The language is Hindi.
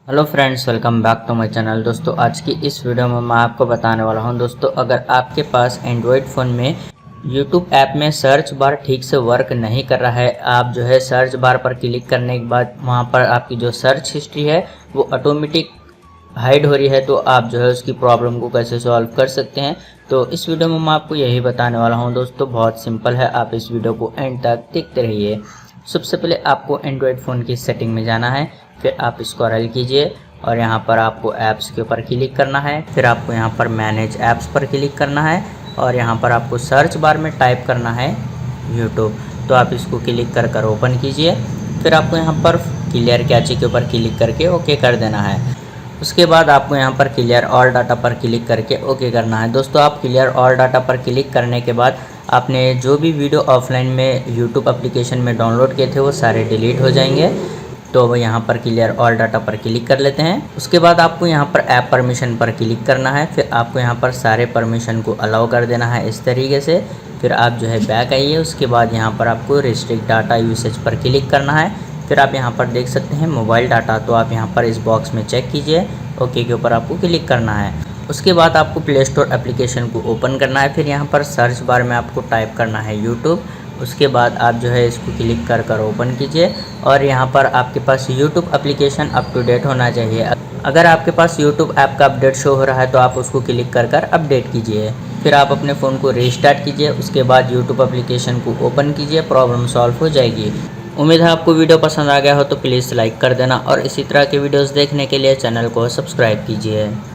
Hello friends, welcome back to my channel. दोस्तों, आज की इस वीडियो में मैं आपको बताने वाला हूं दोस्तों, अगर आपके पास एंड्रॉयड फ़ोन में यूट्यूब ऐप में सर्च बार ठीक से वर्क नहीं कर रहा है, आप जो है सर्च बार पर क्लिक करने के बाद वहां पर आपकी जो सर्च हिस्ट्री है वो ऑटोमेटिक हाइड हो रही है, तो आप जो है उसकी प्रॉब्लम को कैसे सॉल्व कर सकते हैं। तो इस वीडियो में मैं आपको यही बताने वाला हूँ दोस्तों, बहुत सिंपल है। आप इस वीडियो को एंड तक देखते रहिए। सबसे पहले आपको एंड्रॉयड फ़ोन की सेटिंग में जाना है, फिर आप स्क्रॉल कीजिए और यहाँ पर आपको ऐप्स के ऊपर क्लिक करना है। फिर आपको यहाँ पर मैनेज ऐप्स पर क्लिक करना है और यहाँ पर आपको सर्च बार में टाइप करना है यूट्यूब। तो आप इसको क्लिक कर ओपन कीजिए। फिर आपको यहाँ पर क्लियर कैचे के ऊपर क्लिक करके ओके कर देना है। उसके बाद आपको यहाँ पर क्लियर ऑल डाटा पर क्लिक करके ओके करना है। दोस्तों, आप क्लियर ऑल डाटा पर क्लिक करने के बाद आपने जो भी वीडियो ऑफलाइन में यूट्यूब एप्लीकेशन में डाउनलोड किए थे वो सारे डिलीट हो जाएंगे। तो यहाँ पर क्लियर ऑल डाटा पर क्लिक कर लेते हैं। उसके बाद आपको यहाँ पर ऐप परमिशन पर क्लिक करना है। फिर आपको यहाँ पर सारे परमिशन को अलाउ कर देना है इस तरीके से। फिर आप जो है बैक आइए। उसके बाद यहाँ पर आपको रिस्ट्रिक्ट डाटा यूसेज पर क्लिक करना है। फिर आप यहाँ पर देख सकते हैं मोबाइल डाटा, तो आप यहाँ पर इस बॉक्स में चेक कीजिए, ओके के ऊपर आपको क्लिक करना है। उसके बाद आपको प्ले स्टोर एप्लीकेशन को ओपन करना है। फिर यहाँ पर सर्च बार में आपको टाइप करना है यूट्यूब। उसके बाद आप जो है इसको क्लिक कर ओपन कीजिए और यहाँ पर आपके पास YouTube application up to date होना चाहिए। अगर आपके पास यूट्यूब ऐप का अपडेट शो हो रहा है तो आप उसको क्लिक कर अपडेट कीजिए। फिर आप अपने फ़ोन को रीस्टार्ट कीजिए। उसके बाद यूट्यूब एप्लीकेशन को ओपन कीजिए, प्रॉब्लम सॉल्व हो जाएगी। उम्मीद है आपको वीडियो पसंद आ गया हो तो प्लीज़ लाइक कर देना और इसी तरह के वीडियोस देखने के लिए चैनल को सब्सक्राइब कीजिए।